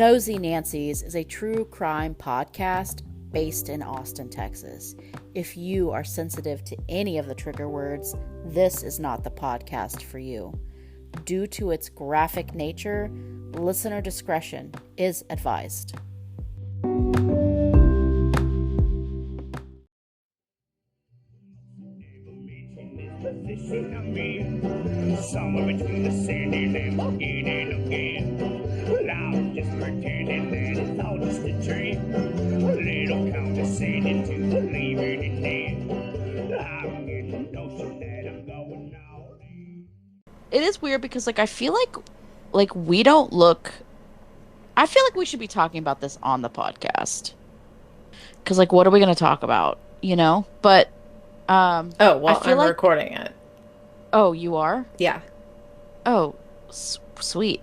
Nosy Nancy's is a true crime podcast based in Austin, Texas. If you are sensitive to any of the trigger words, this is not the podcast for you. Due to its graphic nature, listener discretion is advised. Somewhere between the sandy and again. Well, I was just pretending that it's all just a dream. A little condescending to believe in it. I'm getting the notion that I'm going all in. It is weird because, I feel like we don't look... I feel like we should be talking about this on the podcast. Because, what are we going to talk about? But, I'm recording it. Oh, you are? Yeah. Oh, sweet.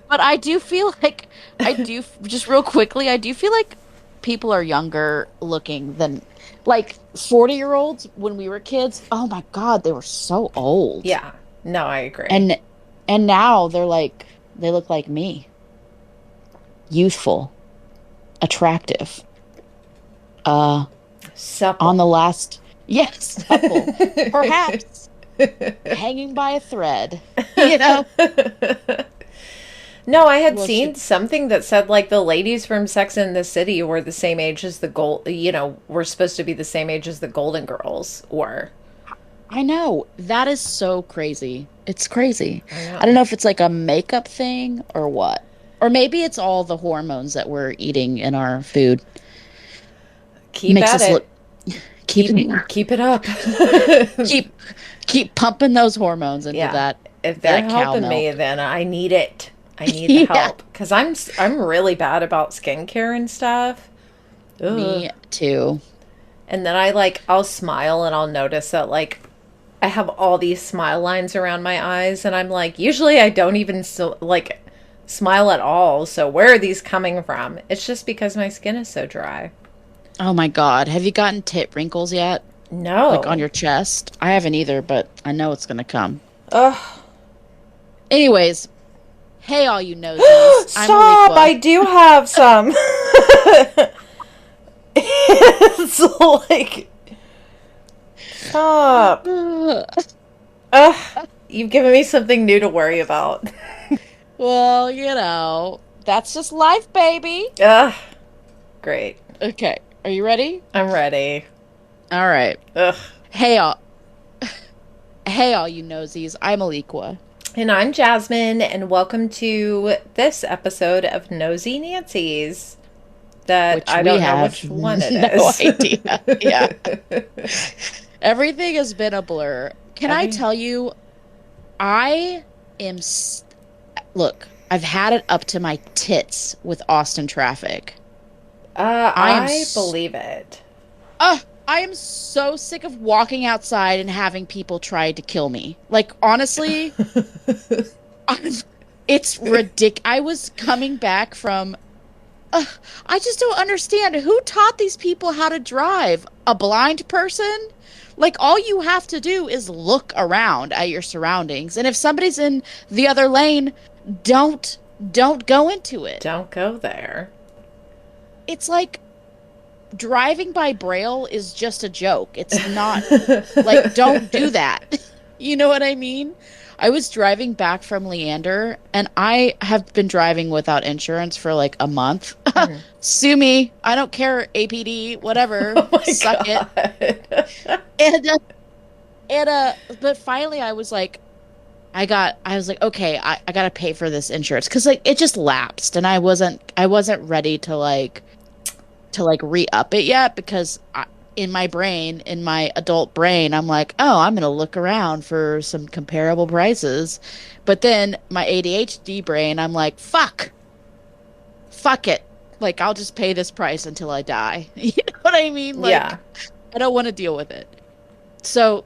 But I do feel like... just real quickly, I do feel like people are younger looking than... 40-year-olds, when we were kids, oh my God, they were so old. Yeah. No, I agree. And now they're they look like me. Youthful. Attractive. Supple. On the last... Yes, supple. Perhaps. Hanging by a thread. No, I had seen something that said, the ladies from Sex and the City were the same age as were supposed to be the same age as the Golden Girls were. I know. That is so crazy. It's crazy. I don't know if it's a makeup thing or what. Or maybe it's all the hormones that we're eating in our food. Keep it up. keep pumping those hormones into that. If they're helping me, then I need it. I need the help because I'm really bad about skincare and stuff. Ugh. Me too. And then I'll smile and I'll notice that I have all these smile lines around my eyes, and I'm usually I don't even smile at all. So where are these coming from? It's just because my skin is so dry. Oh my God. Have you gotten tit wrinkles yet? No. On your chest? I haven't either, but I know it's going to come. Ugh. Anyways, hey, all you nosies. Stop! I do have some. It's stop. You've given me something new to worry about. Well, that's just life, baby. Great. Okay. Are you ready? I'm ready. All right. Ugh. Hey, all you nosies. I'm Alequah. And I'm Jasmine, and welcome to this episode of Nosy Nancy's. That I don't know which one it is. No idea. Yeah. Everything has been a blur. Can I tell you, I am... Look, I've had it up to my tits with Austin traffic. I believe it. I am so sick of walking outside and having people try to kill me. Honestly, it's ridiculous. I was coming back from... I just don't understand. Who taught these people how to drive? A blind person? All you have to do is look around at your surroundings. And if somebody's in the other lane, don't go into it. Don't go there. It's driving by Braille is just a joke. It's not don't do that. You know what I mean? I was driving back from Leander, and I have been driving without insurance for a month. Sue me. I don't care. APD, whatever. Oh Suck God. it. But finally I was okay, I gotta pay for this insurance. Cause it just lapsed, and I wasn't ready to re-up it yet, because in my adult brain, I'm I'm going to look around for some comparable prices. But then my ADHD brain, I'm fuck it. I'll just pay this price until I die. You know what I mean? Yeah. I don't want to deal with it. So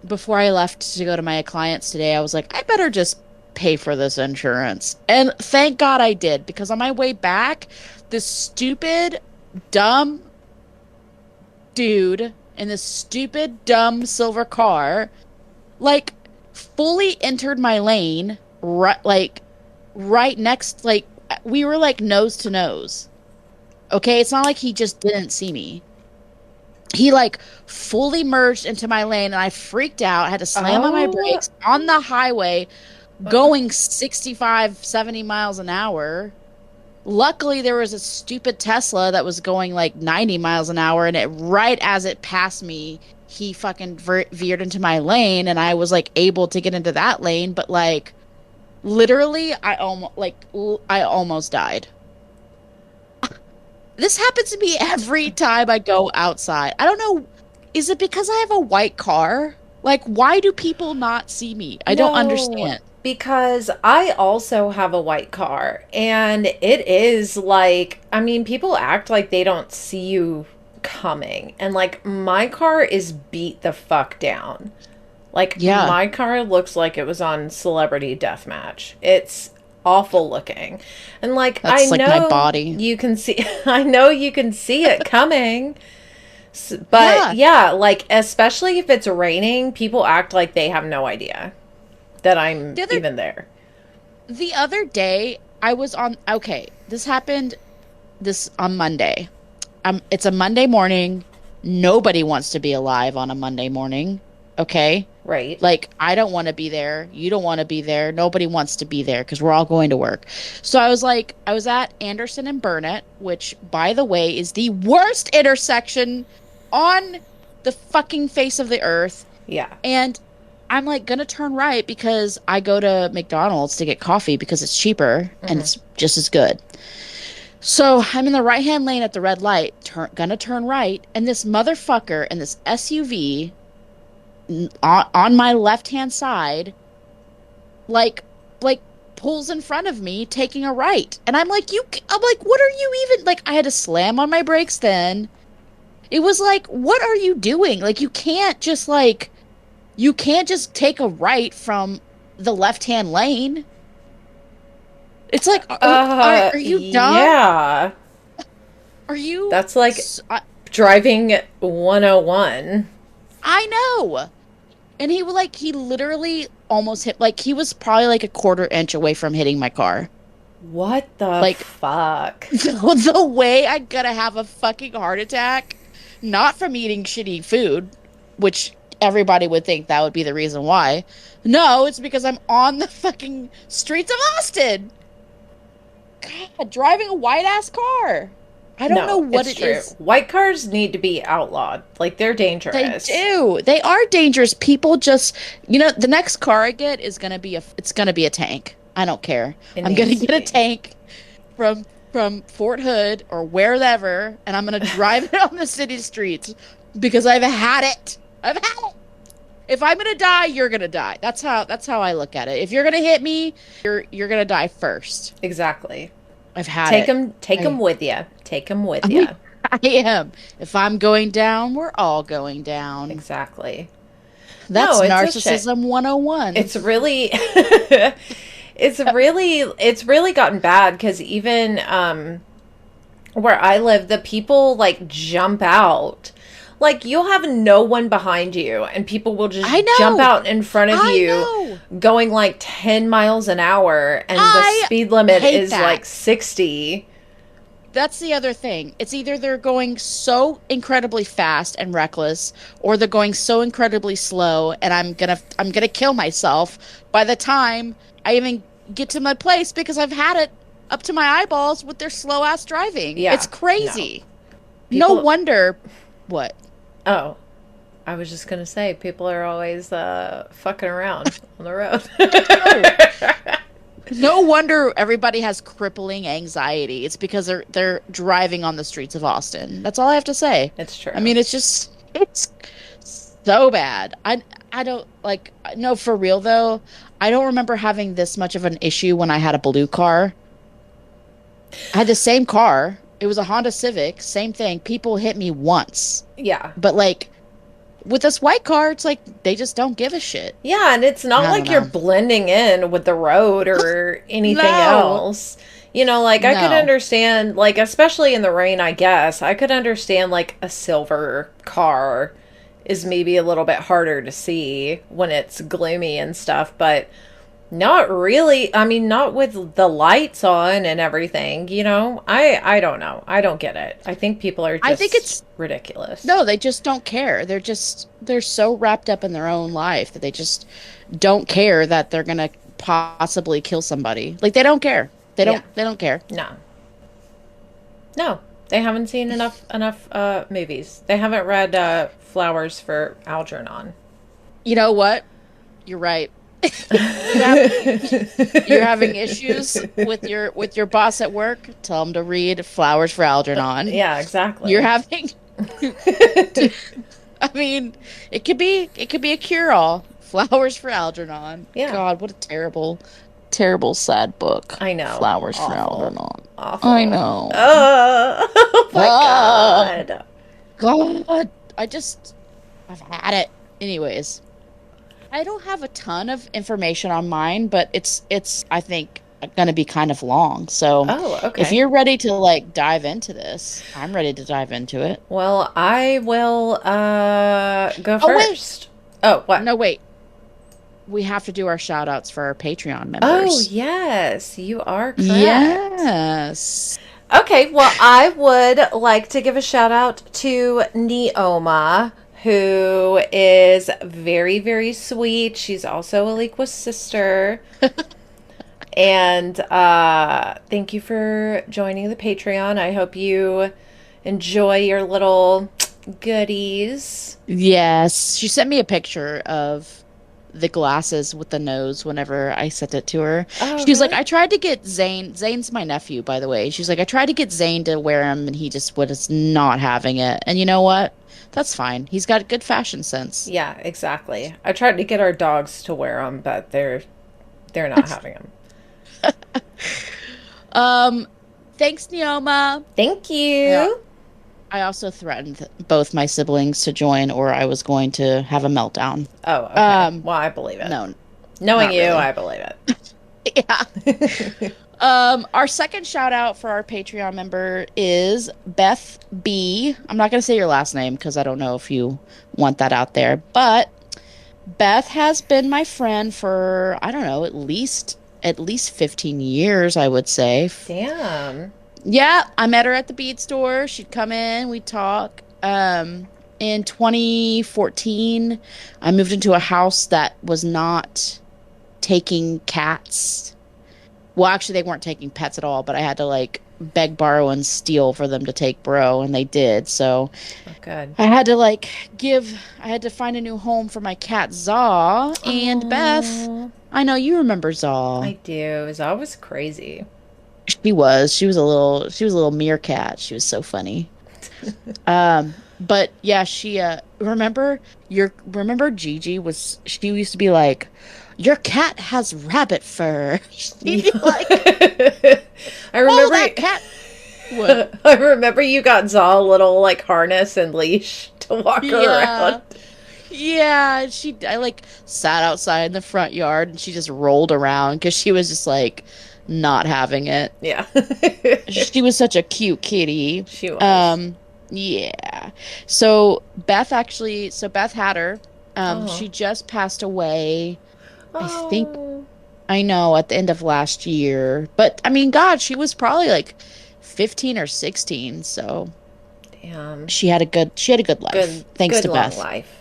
before I left to go to my clients today, I was I better just pay for this insurance. And thank God I did, because on my way back, this stupid, dumb dude in this stupid, dumb silver car, fully entered my lane, right next, like, we were like nose to nose. Okay, it's not like he just didn't see me. He like fully merged into my lane, and I freaked out. I had to slam on my brakes on the highway going 65, 70 miles an hour. Luckily, there was a stupid Tesla that was going like 90 miles an hour, and right as it passed me, he fucking veered into my lane, and I was like able to get into that lane, but like literally I almost died. This happens to me every time I go outside. I don't know. Is it because I have a white car? Like, why do people not see me? I don't understand. Because I also have a white car, and it is like, I mean, people act like they don't see you coming, and like my car is beat the fuck down. Like, my car looks like it was on Celebrity Deathmatch. It's awful looking, and like, that's I like know my body. You can see. I know you can see it coming, but yeah, like especially if it's raining, people act like they have no idea that I'm even there. The other day, I was on. Okay, this happened on Monday. It's a Monday morning. Nobody wants to be alive on a Monday morning. Okay. Right. Like, I don't want to be there. You don't want to be there. Nobody wants to be there because we're all going to work. So I was at Anderson and Burnett, which, by the way, is the worst intersection on the fucking face of the earth. Yeah. And I'm like going to turn right because I go to McDonald's to get coffee because it's cheaper and it's just as good. So I'm in the right-hand lane at the red light, gonna turn right, and this motherfucker and this SUV on my left-hand side, like pulls in front of me, taking a right. And I'm like, what are you even, like, I had to slam on my brakes then. It was like, what are you doing? Like, you can't just take a right from the left-hand lane. It's like, are you dumb? Yeah. Are you? That's like driving 101. I know. And he literally almost hit, like, he was probably like a quarter inch away from hitting my car. What the fuck? The way I'm gonna have a fucking heart attack, not from eating shitty food, which everybody would think that would be the reason why. No, it's because I'm on the fucking streets of Austin. God, driving a white-ass car. I don't know what it is. White cars need to be outlawed. Like, they're dangerous. They do. They are dangerous. People just, the next car I get is going to be a tank. I don't care. I'm going to get a tank from Fort Hood or wherever, and I'm going to drive it on the city streets because I've had it. If I'm going to die, you're going to die. That's how I look at it. If you're going to hit me, you're going to die first. Exactly. I've had it. Take them with you. Take them with you. I am. If I'm going down, we're all going down. Exactly. That's narcissism 101. It's really it's really gotten bad because even where I live, the people like jump out. Like, you'll have no one behind you, and people will just jump out in front of you, going like 10 miles an hour, and the speed limit is like 60. That's the other thing. It's either they're going so incredibly fast and reckless, or they're going so incredibly slow, and I'm gonna kill myself by the time I even get to my place because I've had it up to my eyeballs with their slow ass driving. Yeah, it's crazy. No wonder. What? Oh, I was just going to say, people are always fucking around on the road. No wonder everybody has crippling anxiety. It's because they're driving on the streets of Austin. That's all I have to say. It's true. I mean, it's so bad. I don't, like, no, for real though, I don't remember having this much of an issue when I had a blue car. I had the same car. It was a Honda Civic, same thing. People hit me once. Yeah. But, like, with this white car, it's like they just don't give a shit. Yeah, and it's not like you're blending in with the road or anything else. Like, I could understand, like, especially in the rain, I guess, I could understand, like, a silver car is maybe a little bit harder to see when it's gloomy and stuff, but Not really. I mean, not with the lights on and everything, you know? I don't know. I don't get it. I think people are just I think it's ridiculous. no, they just don't care. They're so wrapped up in their own life that they just don't care that they're gonna possibly kill somebody. Like they don't care. They don't care. No. No. They haven't seen enough movies. They haven't read Flowers for Algernon. You know what? You're right. You're having issues with your boss at work. Tell him to read Flowers for Algernon. Yeah, exactly. You're having. I mean, it could be a cure-all. Flowers for Algernon. Yeah. God, what a terrible, sad book. I know. Flowers for Awful. Algernon. Awful. I know. Oh my God. God, I've had it. Anyways, I don't have a ton of information on mine, but it's I think going to be kind of long. So okay. if you're ready to like dive into this, I'm ready to dive into it. Well, I will go Oh, wait. first. Oh, what? No, wait. We have to do our shout outs for our Patreon members. Oh, yes, you are correct. Yes. Okay, well, I would like to give a shout out to Neoma, who is very, very sweet. She's also Alequah's sister. And thank you for joining the Patreon. I hope you enjoy your little goodies. Yes. She sent me a picture of the glasses with the nose whenever I sent it to her. Oh, She's like, really? I tried to get Zane's my nephew, by the way. She's like, I tried to get Zane to wear them and he just was not having it. And you know what? That's fine. He's got good fashion sense. Yeah, exactly. I tried to get our dogs to wear them, but they're not having them. Thanks, Neoma. Thank you. Yeah. I also threatened both my siblings to join or I was going to have a meltdown. Oh, okay. Well, I believe it. No. Knowing not you, really. I believe it. Yeah. Our second shout out for our Patreon member is Beth B. I'm not going to say your last name because I don't know if you want that out there, but Beth has been my friend for, I don't know, at least 15 years, I would say. Damn. Yeah, I met her at the bead store. She'd come in, we'd talk. In 2014, I moved into a house that was not taking cats. Well, actually, they weren't taking pets at all, but I had to, like, beg, borrow, and steal for them to take Bro, and they did. So Oh, good. I had to, like, I had to find a new home for my cat, Zaw. And Beth, I know you remember Zaw. I do. Zaw was crazy. She was a little meerkat. She was so funny. But yeah, she remember Gigi she used to be like, your cat has rabbit fur. She'd be like, I remember that cat. What? I remember you got Zaw a little like harness and leash to walk around. Yeah, I like sat outside in the front yard and she just rolled around because she was just like not having it. Yeah. She was such a cute kitty. She was. Yeah. So Beth had her. Oh. She just passed away. Oh. I think, I know, at the end of last year. But I mean, God, she was probably like 15 or 16. So Damn. she had a good life. Thanks to long Beth. Life.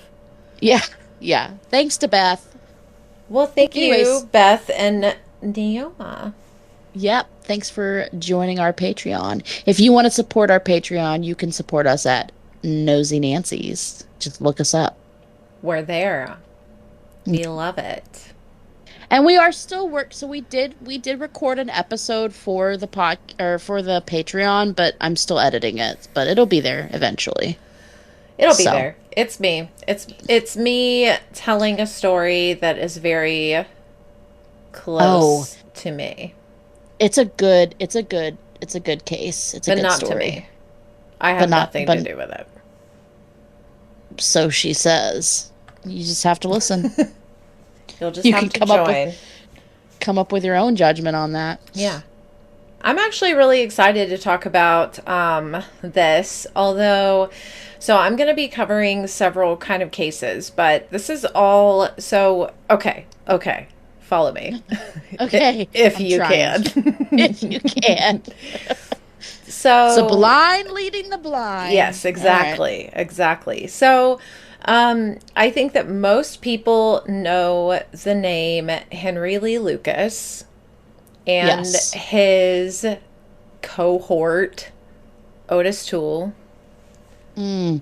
Yeah. Yeah. Thanks to Beth. Well, thank Anyways. you, Beth and Neoma. Yep. Thanks for joining our Patreon. If you want to support our Patreon, you can support us at Nosy Nancy's. Just look us up. We're there. We love it. And we are still so we did record an episode for the for the Patreon, but I'm still editing it, but it'll be there eventually. It'll be there. It's me. It's me telling a story that is very close to me. It's a good case. It's a But good not story. to me. I have nothing to do with it. So she says. You just have to listen. You'll just You have can to come join. up with your own judgment on that. Yeah. I'm actually really excited to talk about this, although, so I'm going to be covering several kind of cases, but this is all, so, okay. Follow me. Okay. If I'm you trying. can. If you can. So blind leading the blind. yes, exactly. Right. Exactly. So I think that most people know the name Henry Lee Lucas and Yes. his cohort, Otis Toole. Mm.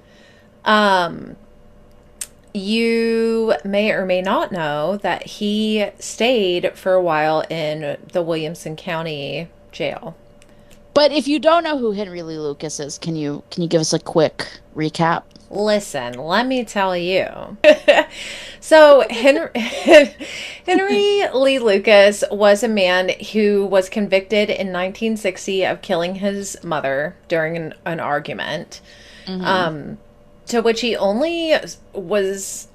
You may or may not know that he stayed for a while in the Williamson County jail. But if you don't know who Henry Lee Lucas is, can you give us a quick recap? Listen, let me tell you. So, Henry Lee Lucas was a man who was convicted in 1960 of killing his mother during an argument, to which he only was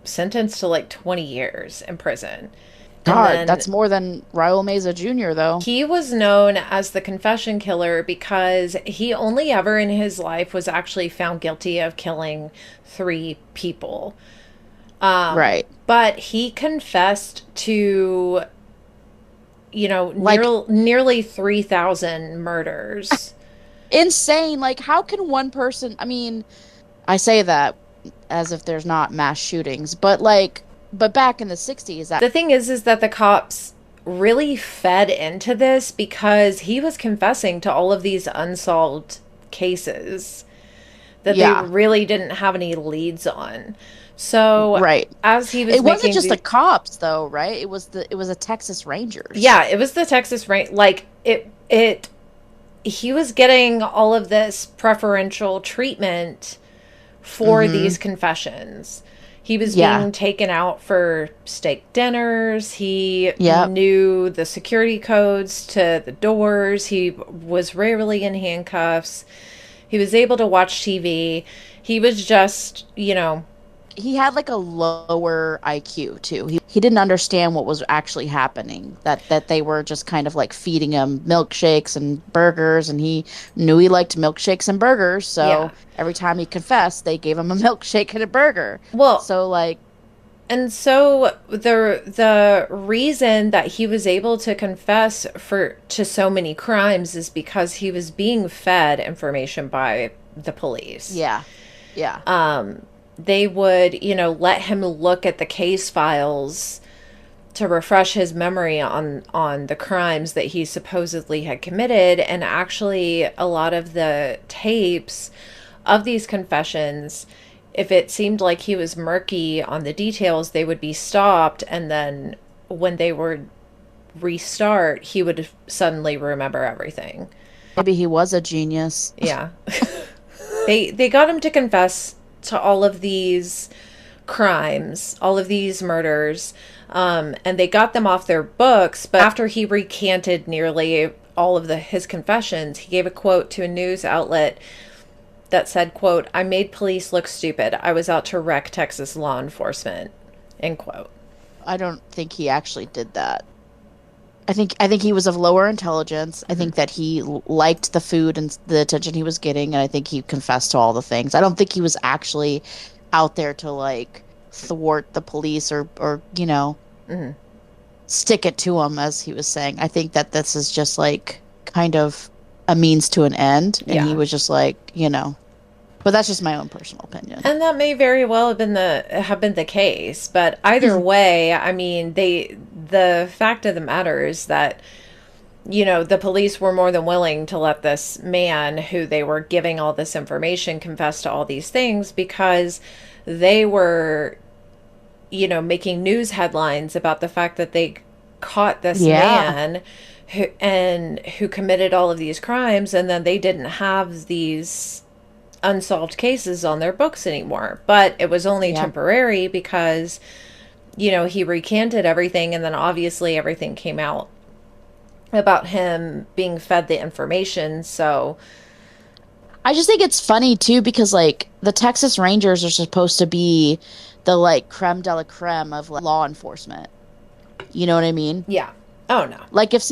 sentenced to like 20 years in prison. God, that's more than Raul Meza Jr., though. He was known as the confession killer because he only ever in his life was actually found guilty of killing 3 people. Right. But he confessed to, nearly 3,000 murders. Insane. Like, how can one person... I mean, I say that as if there's not mass shootings, but back in the 60s... The thing is that the cops really fed into this because he was confessing to all of these unsolved cases that they really didn't have any leads on. So right. As he was, it wasn't just the cops, though, right? It was the Texas Rangers. Yeah, it was the Texas Rangers. Like he was getting all of this preferential treatment for these confessions. He was being taken out for steak dinners. He knew the security codes to the doors. He was rarely in handcuffs. He was able to watch TV. He was just, He had like a lower IQ too. He didn't understand what was actually happening. That they were just kind of like feeding him milkshakes and burgers, and he knew he liked milkshakes and burgers. So every time he confessed, they gave him a milkshake and a burger. Well, and so the reason that he was able to confess to so many crimes is because he was being fed information by the police. Yeah. They would, let him look at the case files to refresh his memory on the crimes that he supposedly had committed. And actually, a lot of the tapes of these confessions, if it seemed like he was murky on the details, they would be stopped. And then when they would restart, he would suddenly remember everything. Maybe he was a genius. Yeah. They got him to confess to all of these crimes, all of these murders, and they got them off their books. But after he recanted nearly all of his confessions, he gave a quote to a news outlet that said, quote, "I made police look stupid. I was out to wreck Texas law enforcement," end quote. I don't think he actually did that. I think he was of lower intelligence. I think that he liked the food and the attention he was getting, and I think he confessed to all the things. I don't think he was actually out there to like thwart the police or stick it to them, as he was saying. I think that this is just like kind of a means to an end, and he was just like, But that's just my own personal opinion. And that may very well have been the case. But either way, I mean, the fact of the matter is that, the police were more than willing to let this man who they were giving all this information confess to all these things because they were, making news headlines about the fact that they caught this man who committed all of these crimes, and then they didn't have these unsolved cases on their books anymore. But it was only temporary because, he recanted everything, and then obviously everything came out about him being fed the information. So I just think it's funny too, because like the Texas Rangers are supposed to be the like creme de la creme of like, law enforcement. You know what I mean? Yeah. Oh no. Like if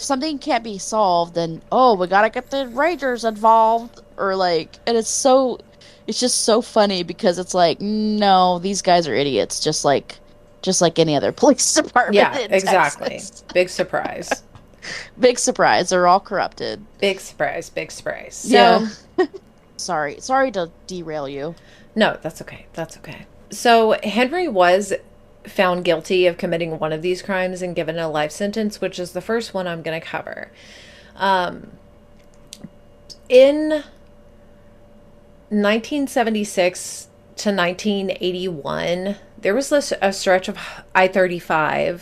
something can't be solved, then we gotta get the Rangers involved, or like, and it's just so funny because it's like, no, these guys are idiots. Just just like any other police department. Yeah, in exactly. Texas. Big surprise. Big surprise. They're all corrupted. Big surprise. Big surprise. So, Yeah. Sorry to derail you. no, that's okay. That's okay. So Henry was found guilty of committing one of these crimes and given a life sentence, which is the first one I'm going to cover. In 1976 to 1981, there was a stretch of I-35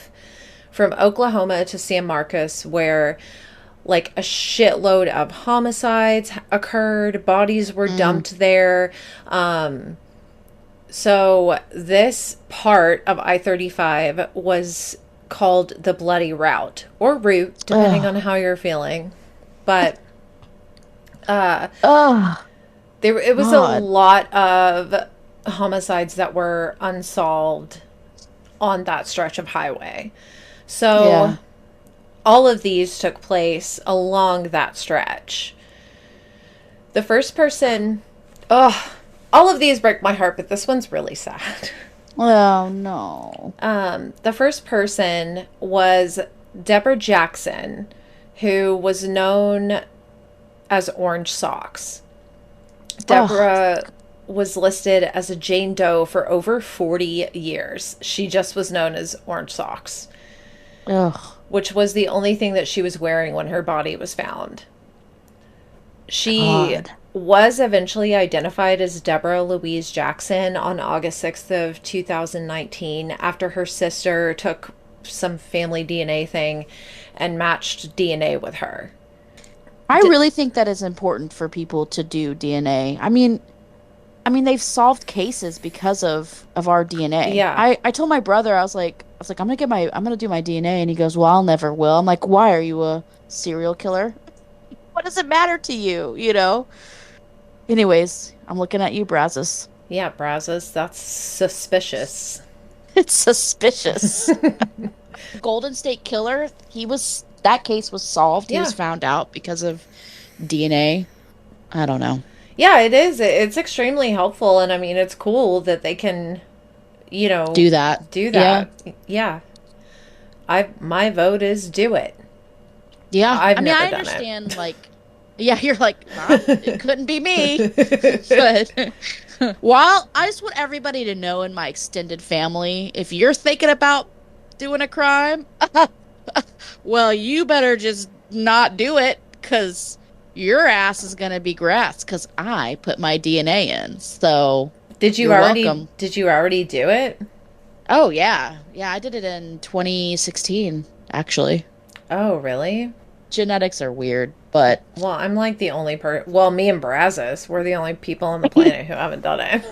from Oklahoma to San Marcos where like a shitload of homicides occurred. Bodies were dumped there. So this part of I-35 was called the Bloody Route or Route, depending on how you're feeling. But it was God. a lot of homicides that were unsolved on that stretch of highway. So Yeah. all of these took place along that stretch. The first person, all of these break my heart, but this one's really sad. Oh, no. The first person was Deborah Jackson, who was known as Orange Socks. Deborah was listed as a Jane Doe for over 40 years. She just was known as Orange Socks, Ugh. which was the only thing that she was wearing when her body was found. She God. was eventually identified as Deborah Louise Jackson on August 6th of 2019 after her sister took some family DNA thing and matched DNA with her. I really think that is important for people to do DNA. I mean, they've solved cases because of our DNA. Yeah. I told my brother, I was like, I'm gonna do my DNA, and he goes, well, I'll never will. I'm like, why? Are you a serial killer? What does it matter to you? You know. Anyways, I'm looking at you, Brazos. Yeah, Brazos, that's suspicious. It's suspicious. Golden State Killer. That case was solved. He Yeah. was found out because of DNA. I don't know. Yeah, it is. It's extremely helpful, and I mean, it's cool that they can, Do that. Yeah. My vote is do it. Yeah. I've I never done understand, like, yeah, you're like, nah, it couldn't be me. But, well, I just want everybody to know in my extended family, if you're thinking about doing a crime, well, you better just not do it, because your ass is going to be grass, because I put my DNA in. So, Did you you're already welcome. did you already do it? Oh, yeah. Yeah, I did it in 2016, actually. Oh, really? Genetics are weird, but Well, I'm like the only well, me and Brazos, we're the only people on the planet who haven't done it.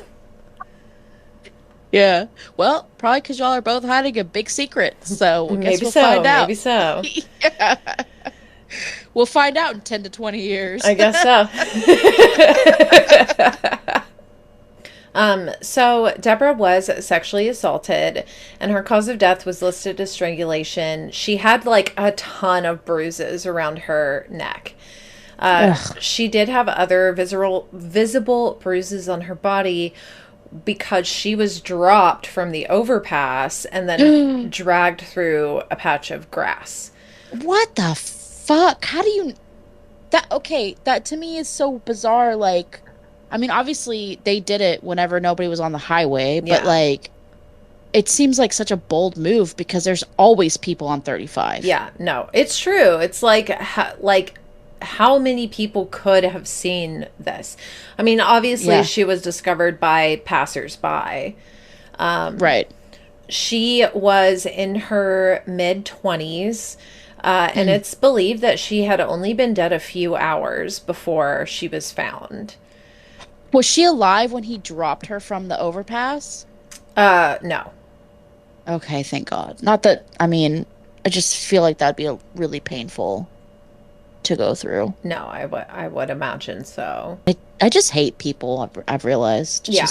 yeah. Well, probably because y'all are both hiding a big secret. So I guess we'll find out. Maybe so. Yeah. We'll find out in 10 to 20 years. I guess so. So Deborah was sexually assaulted, and her cause of death was listed as strangulation. She had like a ton of bruises around her neck. She did have other visible bruises on her body because she was dropped from the overpass and then dragged through a patch of grass. What the fuck? How do you... That to me is so bizarre. Like, I mean, obviously they did it whenever nobody was on the highway, but Yeah. like, it seems like such a bold move because there's always people on 35. Yeah, no, it's true. It's like how many people could have seen this? I mean, obviously Yeah. she was discovered by passersby. Right. She was in her mid-20s, and it's believed that she had only been dead a few hours before she was found. Was she alive when he dropped her from the overpass? No. Okay, thank God. Not that, I mean, I just feel like that'd be really painful to go through. No, I would imagine so. I just hate people, I've realized. Yeah.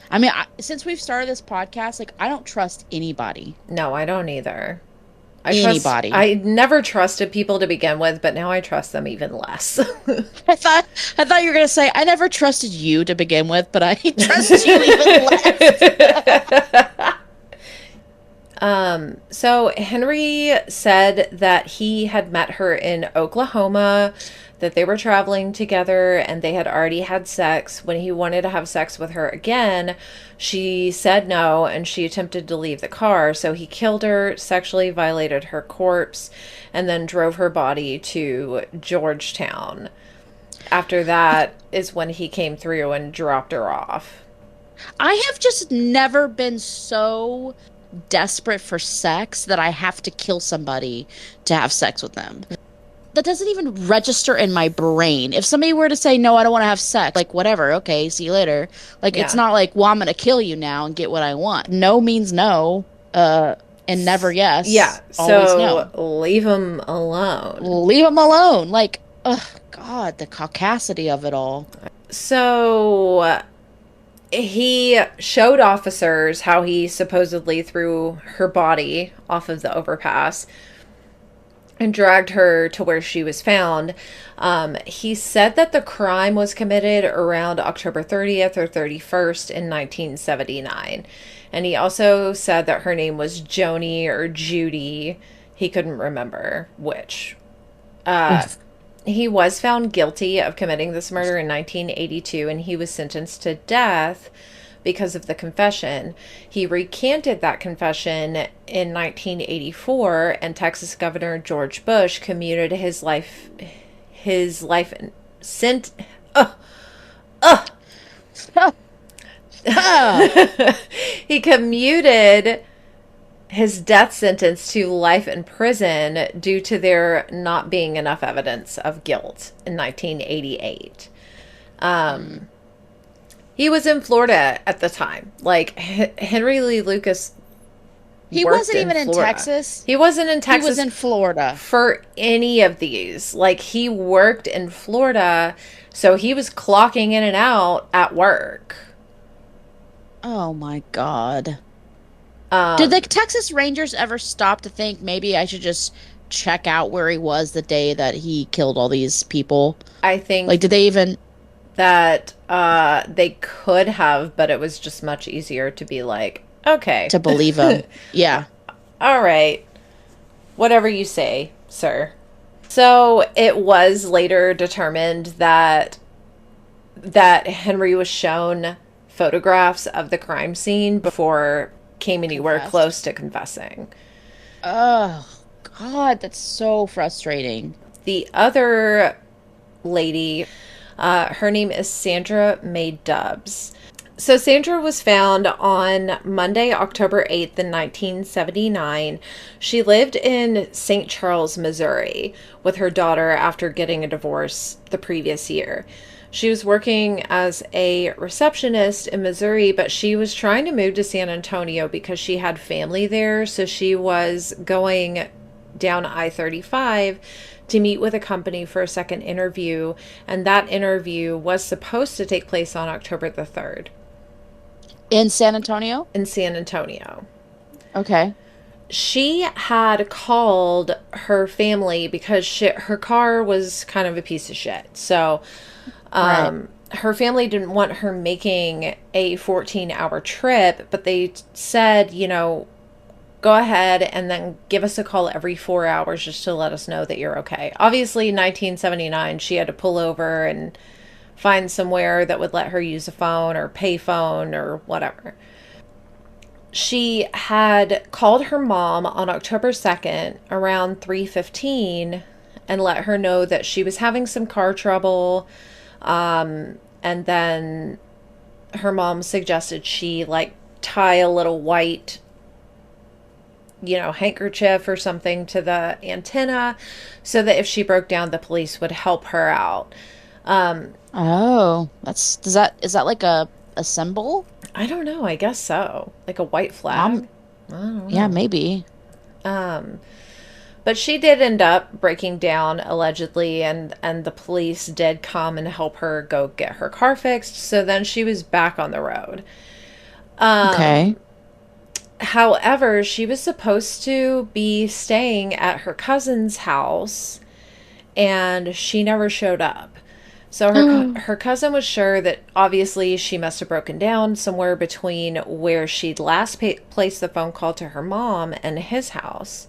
I mean, since we've started this podcast, like, I don't trust anybody. No, I don't either. Anybody. I never trusted people to begin with, but now I trust them even less. I thought you were going to say, I never trusted you to begin with, but I trust you even less. So Henry said that he had met her in Oklahoma, that they were traveling together, and they had already had sex. When he wanted to have sex with her again, she said no, and she attempted to leave the car. So he killed her, sexually violated her corpse, and then drove her body to Georgetown. After that is when he came through and dropped her off. I have just never been so desperate for sex that I have to kill somebody to have sex with them. That doesn't even register in my brain. If somebody were to say, no, I don't want to have sex, like, whatever, okay, see you later. Like, it's not like, well, I'm going to kill you now and get what I want. No means no, and never yes. Yeah, always so no. leave him alone. Leave him alone. Like, God, the caucasity of it all. So he showed officers how he supposedly threw her body off of the overpass and dragged her to where she was found. He said that the crime was committed around October 30th or 31st in 1979. And he also said that her name was Joni or Judy. He couldn't remember which. He was found guilty of committing this murder in 1982, and he was sentenced to death because of the confession. He recanted that confession in 1984, and Texas Governor George Bush commuted his life sent. He commuted his death sentence to life in prison due to there not being enough evidence of guilt in 1988. He was in Florida at the time. Like, Henry Lee Lucas He wasn't even in Texas. He wasn't in Texas. He was in Florida. For any of these. Like, he worked in Florida, so he was clocking in and out at work. Oh, my God. Did the Texas Rangers ever stop to think maybe I should just check out where he was the day that he killed all these people? I think... Like, did they even... That they could have, but it was just much easier to be like, okay. To believe him. Yeah. All right. Whatever you say, sir. So it was later determined that Henry was shown photographs of the crime scene before came anywhere close to confessing. Oh, God, that's so frustrating. The other lady, her name is Sandra Mae Dubbs. So Sandra was found on Monday, October 8th in 1979. She lived in St. Charles, Missouri with her daughter after getting a divorce the previous year. She was working as a receptionist in Missouri, but she was trying to move to San Antonio because she had family there. So she was going down I-35 to meet with a company for a second interview. And that interview was supposed to take place on October the 3rd. In San Antonio? In San Antonio. Okay. She had called her family because her car was kind of a piece of shit. So... her family didn't want her making a 14-hour trip, but they said, go ahead and then give us a call every 4 hours just to let us know that you're okay. Obviously, 1979, she had to pull over and find somewhere that would let her use a phone or pay phone or whatever. She had called her mom on October 2nd around 3:15 and let her know that she was having some car trouble. And then her mom suggested she tie a little white, handkerchief or something to the antenna so that if she broke down, the police would help her out. Is that like a symbol? I don't know. I guess so. Like a white flag. I don't know. Yeah, maybe. But she did end up breaking down, allegedly, and the police did come and help her go get her car fixed. So then she was back on the road. Okay. However, she was supposed to be staying at her cousin's house, and she never showed up. So her cousin was sure that obviously she must have broken down somewhere between where she'd last placed the phone call to her mom and his house.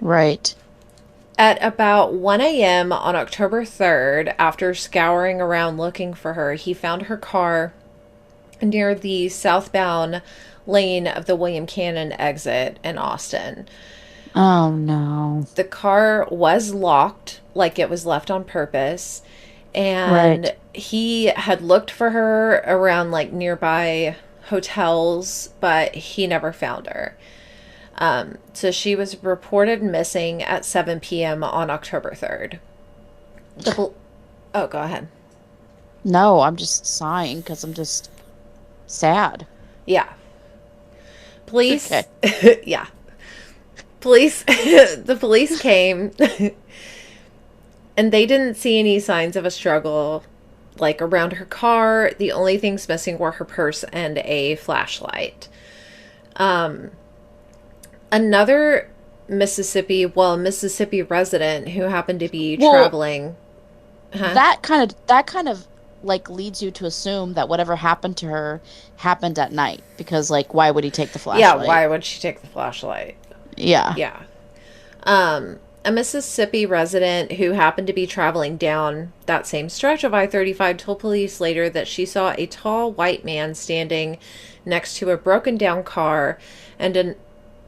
Right. At about 1 a.m. on October 3rd, after scouring around looking for her, he found her car near the southbound lane of the William Cannon exit in Austin. Oh, no. The car was locked, like it was left on purpose. And he had looked for her around like nearby hotels, but he never found her. So she was reported missing at 7 p.m. on October 3rd. Oh, go ahead. No, I'm just sighing because I'm just sad. Yeah. Police. Okay. Yeah. Police. The police came. And they didn't see any signs of a struggle, like, around her car. The only things missing were her purse and a flashlight. Another Mississippi resident who happened to be traveling. Huh? That kind of like leads you to assume that whatever happened to her happened at night, because like, why would he take the flashlight? Yeah, why would she take the flashlight? Yeah. Yeah. A Mississippi resident who happened to be traveling down that same stretch of I-35 told police later that she saw a tall white man standing next to a broken down car, and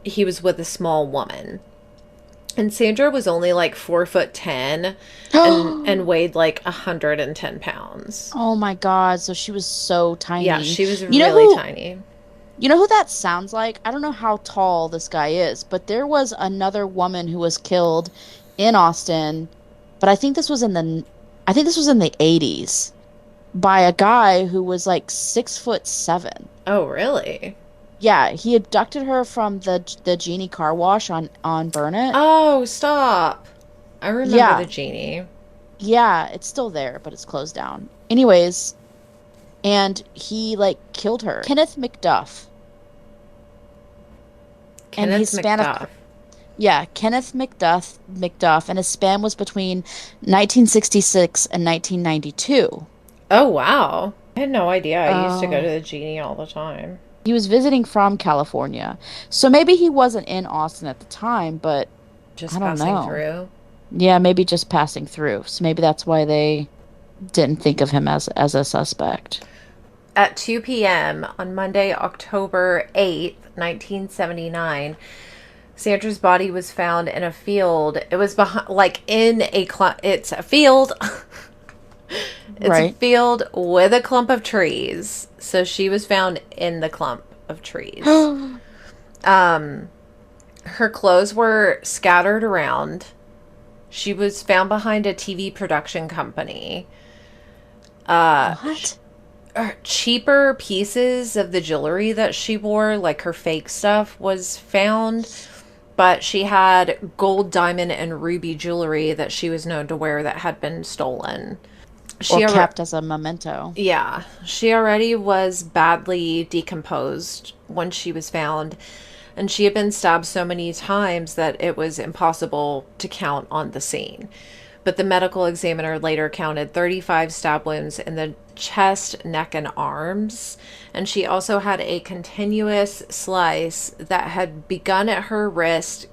he was with a small woman. And Sandra was only like 4'10" and weighed like 110 pounds. Oh my God. So she was so tiny. Yeah, she was really tiny. You know who that sounds like? I don't know how tall this guy is, but there was another woman who was killed in Austin, but I think this was in the 80s by a guy who was like 6'7". Oh, really? Yeah, he abducted her from the Genie car wash on Burnett. Oh, stop. I remember the Genie. Yeah, it's still there, but it's closed down. Anyways, and he like killed her. Kenneth McDuff. Kenneth McDuff, and his span was between 1966 and 1992. Oh, wow. I had no idea. I used to go to the Genie all the time. He was visiting from California. So maybe he wasn't in Austin at the time, but just I don't know. Through. Yeah, maybe just passing through. So maybe that's why they didn't think of him as a suspect. At 2 p.m. on Monday, October 8th, 1979, Sandra's body was found in a field. It was behind, like in a it's a field. It's a field with a clump of trees. So she was found in the clump of trees. Her clothes were scattered around. She was found behind a TV production company. What? Cheaper pieces of the jewelry that she wore, like her fake stuff, was found. But she had gold, diamond, and ruby jewelry that she was known to wear that had been stolen. Or kept as a memento. Yeah. She already was badly decomposed when she was found. And she had been stabbed so many times that it was impossible to count on the scene. But the medical examiner later counted 35 stab wounds in the chest, neck, and arms. And she also had a continuous slice that had begun at her wrist,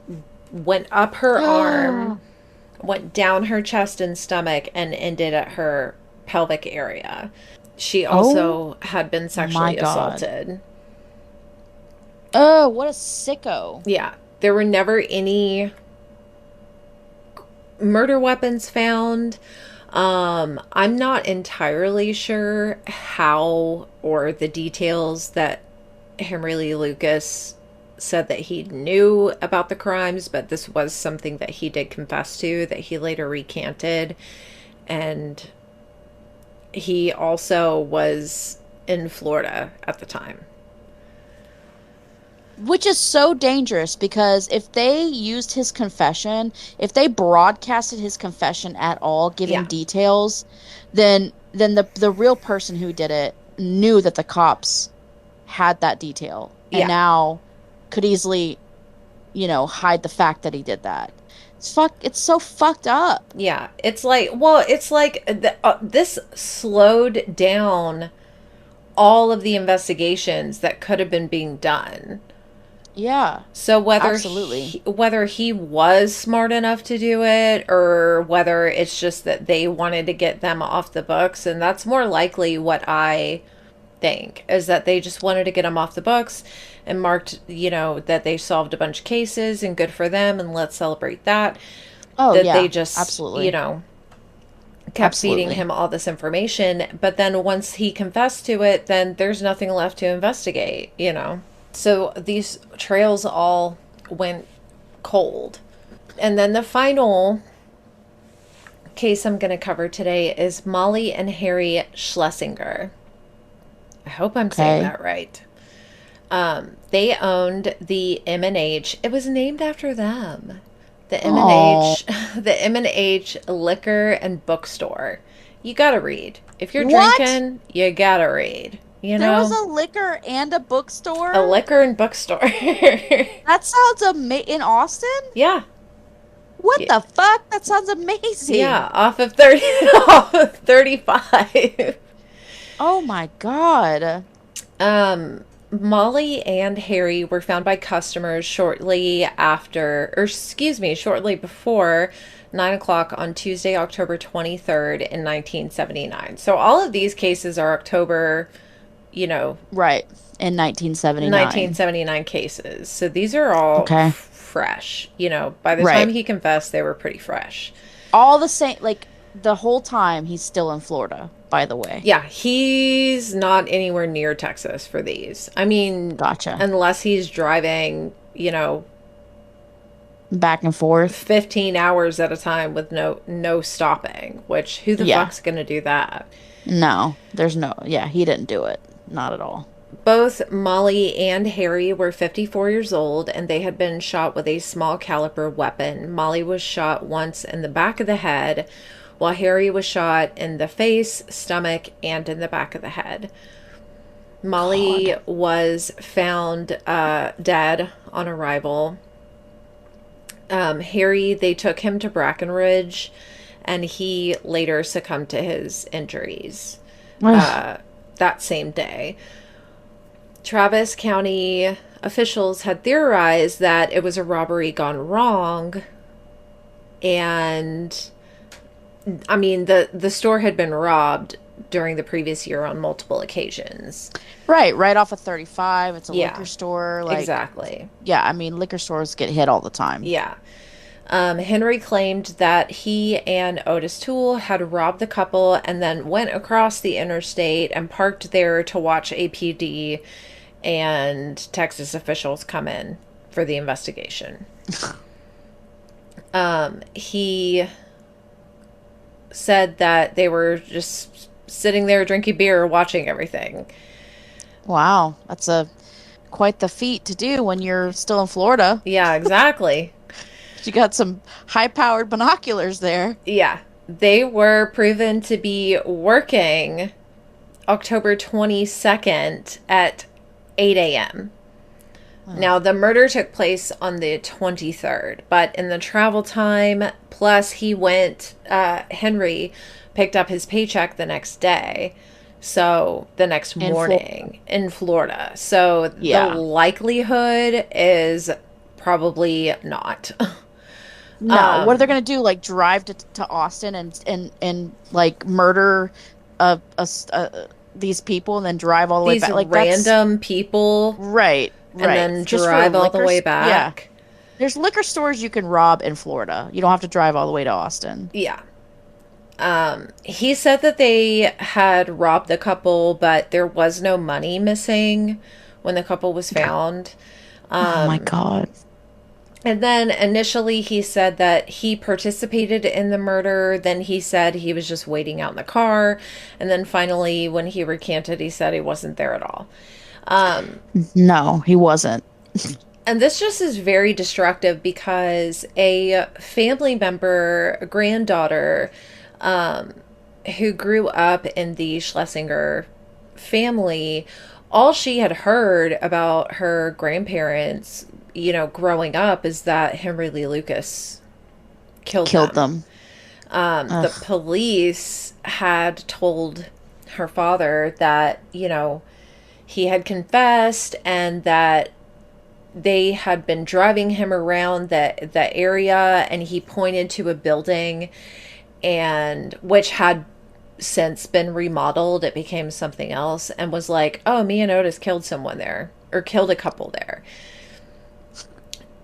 went up her arm, went down her chest and stomach, and ended at her pelvic area. She also had been sexually assaulted. Oh, what a sicko. Yeah. There were never any murder weapons found. I'm not entirely sure how or the details that Henry Lee Lucas said that he knew about the crimes, but this was something that he did confess to, that he later recanted. And he also was in Florida at the time. Which is so dangerous, because if they used his confession, if they broadcasted his confession at all, giving details, then the real person who did it knew that the cops had that detail and now could easily, hide the fact that he did that. It's so fucked up. Yeah, it's like, well, it's like this slowed down all of the investigations that could have been being done. Yeah. So Absolutely. whether he was smart enough to do it, or whether it's just that they wanted to get them off the books, and that's more likely what I think, is that they just wanted to get them off the books and marked, that they solved a bunch of cases and good for them and let's celebrate that. Oh, That yeah. they just, Absolutely. kept feeding him all this information. But then once he confessed to it, then there's nothing left to investigate, So these trails all went cold. And then the final case I'm going to cover today is Molly and Harry Schlesinger. I hope I'm saying that right. They owned the M&H. It was named after them. The M&H, the M&H Liquor and Bookstore. You gotta read. If you're drinking, you gotta read. There was a liquor and a bookstore? A liquor and bookstore. That sounds in Austin? Yeah. What the fuck? That sounds amazing. Yeah, off of 35. Oh my god. Molly and Harry were found by customers shortly before 9 o'clock on Tuesday, October 23rd in 1979. So all of these cases are October, Right. In 1979. 1979 cases. So these are all fresh. By the time he confessed, they were pretty fresh. All the same, like, the whole time he's still in Florida, by the way. Yeah, he's not anywhere near Texas for these. I mean, gotcha. Unless he's driving, back and forth 15 hours at a time with no stopping, which who the fuck's going to do that? No, he didn't do it. Not at all. Both Molly and Harry were 54 years old, and they had been shot with a small caliber weapon. Molly was shot once in the back of the head, while Harry was shot in the face, stomach, and in the back of the head. Molly was found dead on arrival. Harry, they took him to Brackenridge, and he later succumbed to his injuries that same day. Travis County officials had theorized that it was a robbery gone wrong, and I mean, the store had been robbed during the previous year on multiple occasions. Right off of 35. It's a liquor store. Exactly. Yeah, I mean, liquor stores get hit all the time. Yeah. Henry claimed that he and Otis Toole had robbed the couple and then went across the interstate and parked there to watch APD and Texas officials come in for the investigation. He said that they were just sitting there drinking beer, watching everything. Wow, that's quite the feat to do when you're still in Florida. Yeah, exactly. You got some high-powered binoculars there. Yeah, they were proven to be working October 22nd at 8 a.m. Now, the murder took place on the 23rd, but in the travel time, plus Henry picked up his paycheck the next day, so the next morning in Florida. So the likelihood is probably not. No, what are they going to do? Like, drive to Austin and like murder these people and then drive all the way back? Like, random people. Right. And then drive all the way back. Yeah. There's liquor stores you can rob in Florida. You don't have to drive all the way to Austin. Yeah. He said that they had robbed the couple, but there was no money missing when the couple was found. Oh my God. And then initially he said that he participated in the murder. Then he said he was just waiting out in the car. And then finally, when he recanted, he said he wasn't there at all. No, he wasn't. And this just is very destructive because a family member, a granddaughter, who grew up in the Schlesinger family, all she had heard about her grandparents, growing up is that Henry Lee Lucas killed them. The police had told her father that, he had confessed and that they had been driving him around the area, and he pointed to a building and which had since been remodeled. It became something else, and was like, oh, me and Otis killed someone there, or killed a couple there.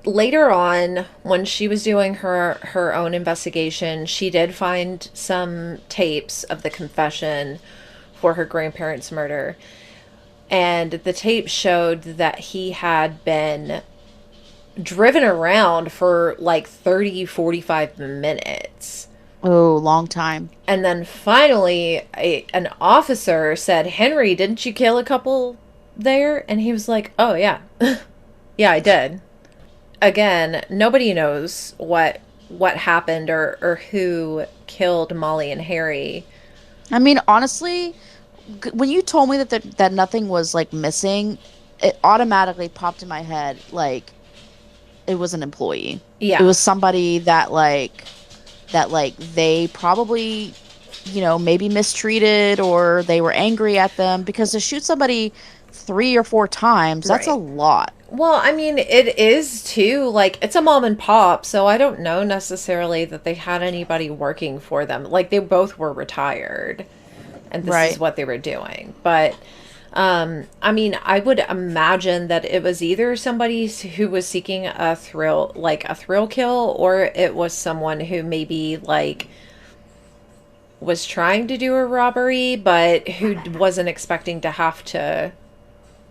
Later on, when she was doing her own investigation, she did find some tapes of the confession for her grandparents' murder. And the tape showed that he had been driven around for like 45 minutes. Oh, long time. And then finally, an officer said, Henry, didn't you kill a couple there? And he was like, oh, yeah. Yeah, I did. Again, nobody knows what happened or who killed Molly and Harry. I mean, honestly, when you told me that nothing was like missing, it automatically popped in my head like it was an employee. Yeah. It was somebody that they probably, maybe mistreated, or they were angry at them, because to shoot somebody 3 or 4 times, that's a lot. Well, I mean, it is too, like, it's a mom and pop, so I don't know necessarily that they had anybody working for them. Like, they both were retired, and this is what they were doing. But, I mean, I would imagine that it was either somebody who was seeking a thrill kill, or it was someone who maybe, like, was trying to do a robbery, but who wasn't expecting to have to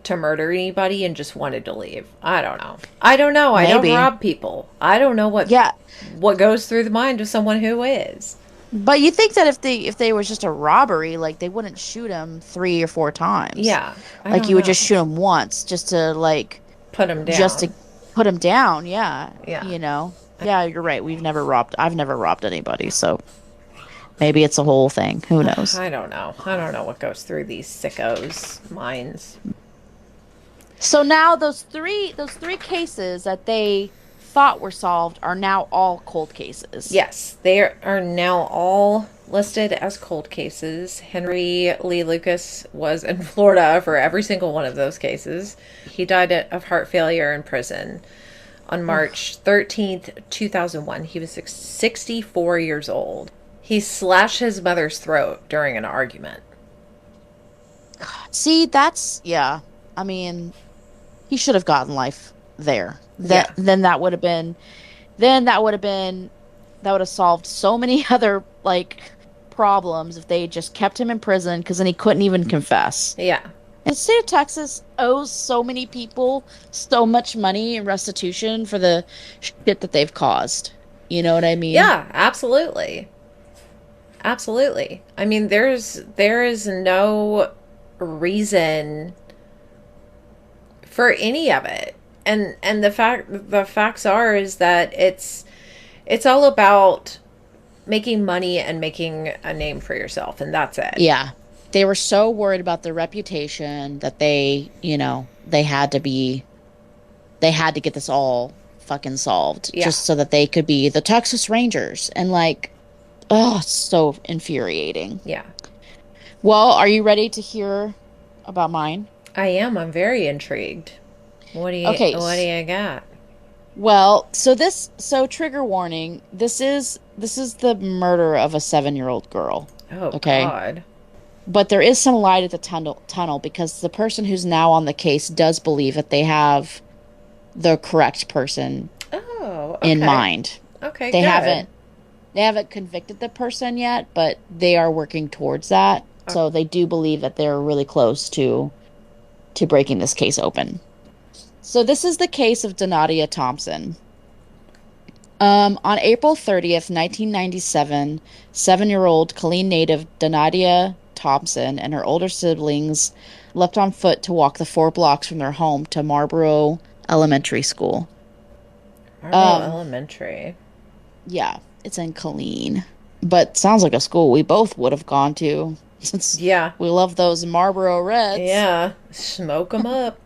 murder anybody and just wanted to leave. I don't know. I don't rob people. I don't know what goes through the mind of someone who is. But you think that if they was just a robbery, like, they wouldn't shoot him 3 or 4 times. Yeah. Like, you would just shoot him once just to, like, put him down. Just to put him down, yeah. Yeah. Yeah, you're right. I've never robbed anybody, so maybe it's a whole thing. Who knows? I don't know. I don't know what goes through these sickos' minds. So now those three cases that they thought were solved are now all cold cases. Yes, they are now all listed as cold cases. Henry Lee Lucas was in Florida for every single one of those cases. He died of heart failure in prison on March 13th, 2001. He was 64 years old. He slashed his mother's throat during an argument. See, I mean, he should have gotten life there. Then that would have solved so many other, like, problems if they just kept him in prison, because then he couldn't even confess. Yeah. And the state of Texas owes so many people so much money in restitution for the shit that they've caused. You know what I mean? Yeah, absolutely. Absolutely. I mean, there is no reason for any of it. And the facts is that it's all about making money and making a name for yourself, and that's it. Yeah. They were so worried about their reputation that they had to get this all fucking solved, just so that they could be the Texas Rangers. And, like, it's so infuriating. Yeah. Well, are you ready to hear about mine? I am. I'm very intrigued. What do you got? Well, so trigger warning. This is the murder of a 7-year-old girl. Oh, okay? God. But there is some light at the tunnel, because the person who's now on the case does believe that they have the correct person in mind. Okay, They good. haven't convicted the person yet, but they are working towards that. Okay. So they do believe that they're really close to breaking this case open. So this is the case of Danydia Thompson. On April 30th, 1997, 7-year-old Killeen native Danydia Thompson and her older siblings left on foot to walk the 4 blocks from their home to Marlboro Elementary School. Marlboro Elementary. Yeah, it's in Killeen. But sounds like a school we both would have gone to. Since we love those Marlboro Reds. Yeah, smoke them up.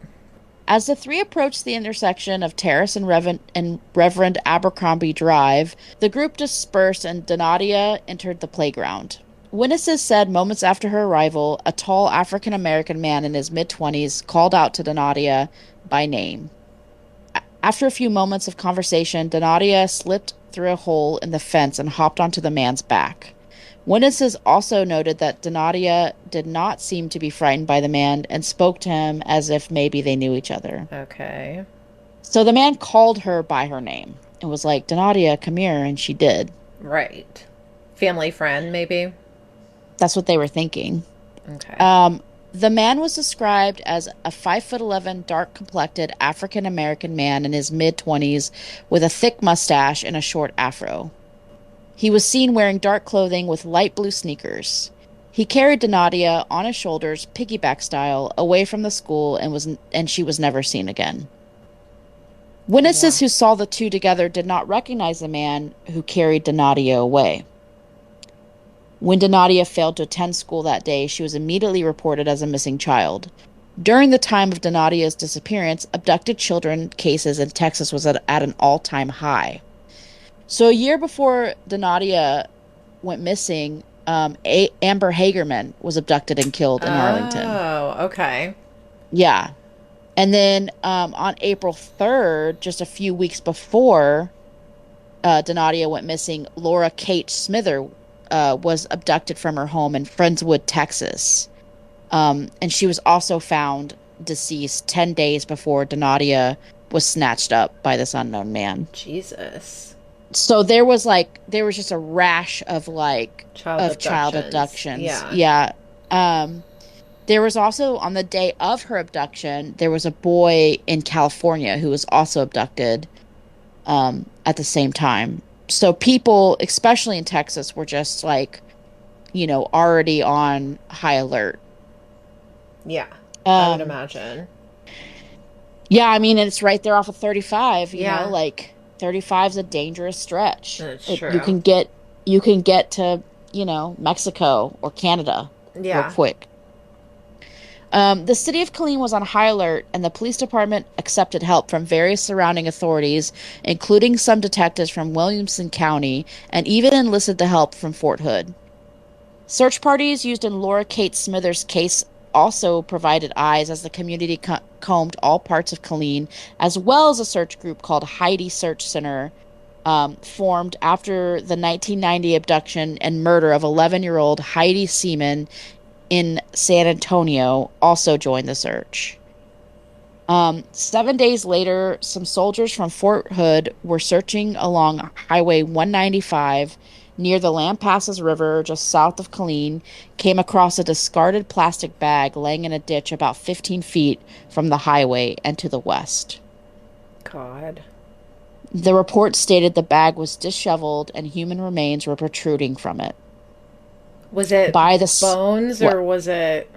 As the three approached the intersection of Terrace and Reverend Abercrombie Drive, the group dispersed and Danydia entered the playground. Witnesses said moments after her arrival, a tall African-American man in his mid-20s called out to Danydia by name. After a few moments of conversation, Danydia slipped through a hole in the fence and hopped onto the man's back. Witnesses also noted that Danydia did not seem to be frightened by the man and spoke to him as if maybe they knew each other. Okay. So the man called her by her name and was like, Danydia, come here, and she did. Right. Family friend, maybe? That's what they were thinking. Okay. The man was described as a 5'11", dark-complected African-American man in his mid-20s with a thick mustache and a short afro. He was seen wearing dark clothing with light blue sneakers. He carried Danydia on his shoulders, piggyback style, away from the school and she was never seen again. Witnesses who saw the two together did not recognize the man who carried Danydia away. When Danydia failed to attend school that day, she was immediately reported as a missing child. During the time of Danydia's disappearance, abducted children cases in Texas was at an all-time high. So a year before Danydia went missing, Amber Hagerman was abducted and killed in Arlington. Oh, okay. Yeah. And then on April 3rd, just a few weeks before Danydia went missing, Laura Kate Smither was abducted from her home in Friendswood, Texas. And she was also found deceased 10 days before Danydia was snatched up by this unknown man. Jesus. So there was just a rash of child abductions. Yeah. There was also, on the day of her abduction, there was a boy in California who was also abducted at the same time. So people, especially in Texas, were just already on high alert. Yeah, I would imagine. Yeah, I mean, and it's right there off of 35, you Yeah. know, 35 is a dangerous stretch. That's You true. can get to, Mexico or Canada real quick. The city of Killeen was on high alert, and the police department accepted help from various surrounding authorities, including some detectives from Williamson County, and even enlisted the help from Fort Hood. Search parties used in Laura Kate Smithers' case also provided eyes as the community combed all parts of Killeen, as well as a search group called Heidi Search Center, formed after the 1990 abduction and murder of 11-year-old Heidi Seaman in San Antonio, also joined the search. 7 days later, some soldiers from Fort Hood were searching along Highway 195 near the Lampasas River, just south of Killeen, came across a discarded plastic bag laying in a ditch about 15 feet from the highway and to the west. God. The report stated the bag was disheveled and human remains were protruding from it. Was it bones or was it...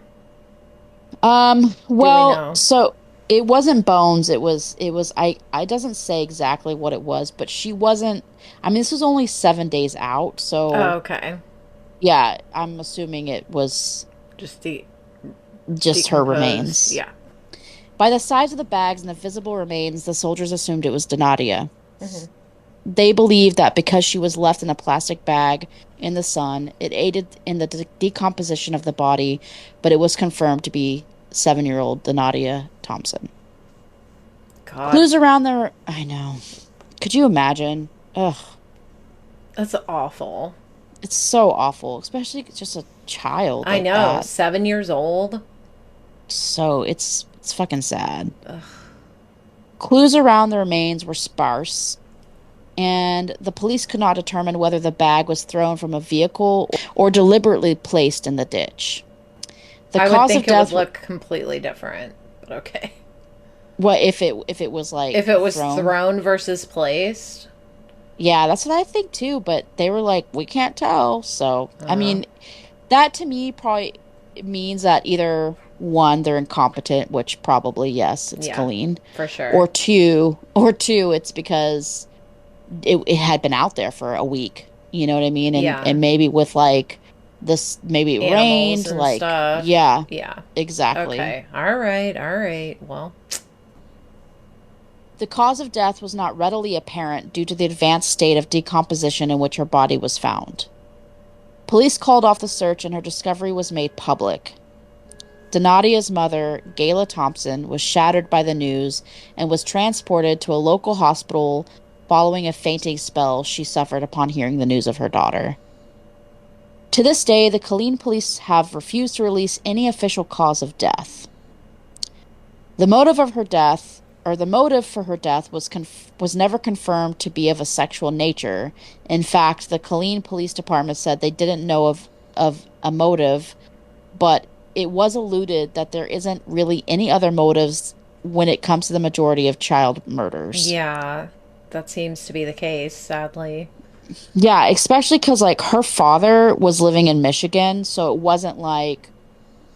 Well, so it wasn't bones. It was, I doesn't say exactly what it was, but she wasn't, I mean, this was only 7 days out, so. Oh, okay. Yeah, I'm assuming it was just her remains. Yeah. By the size of the bags and the visible remains, the soldiers assumed it was Danydia. Mm-hmm. They believed that because she was left in a plastic bag in the sun, it aided in the decomposition of the body, but it was confirmed to be 7-year-old Danydia Thompson. God. Clues around there. I know. Could you imagine? Ugh. That's awful. It's so awful, especially just a child. I know. That. 7 years old. So it's fucking sad. Ugh. Clues around the remains were sparse, and the police could not determine whether the bag was thrown from a vehicle or deliberately placed in the ditch. I would think it would look completely different, but okay. What if it was if it was thrown versus placed? Yeah, that's what I think too. But they were like, we can't tell. So I mean, that to me probably means that either one, they're incompetent, which probably yes, it's Killeen for sure. Or two, it's because it had been out there for a week. You know what I mean? And maybe with this, maybe it rained, stuff. yeah, exactly. Okay, all right. Well, The cause of death was not readily apparent due to the advanced state of decomposition in which her body was found. Police called off the search and her discovery was made public. Danydia's mother, Danydia Thompson, was shattered by the news and was transported to a local hospital following a fainting spell she suffered upon hearing the news of her daughter. To this day, the Killeen police have refused to release any official cause of death. The motive for her death was never confirmed to be of a sexual nature. In fact, the Killeen Police Department said they didn't know of a motive, but it was alluded that there isn't really any other motives when it comes to the majority of child murders. Yeah, that seems to be the case, sadly. Yeah, especially because, like, her father was living in Michigan, so it wasn't like,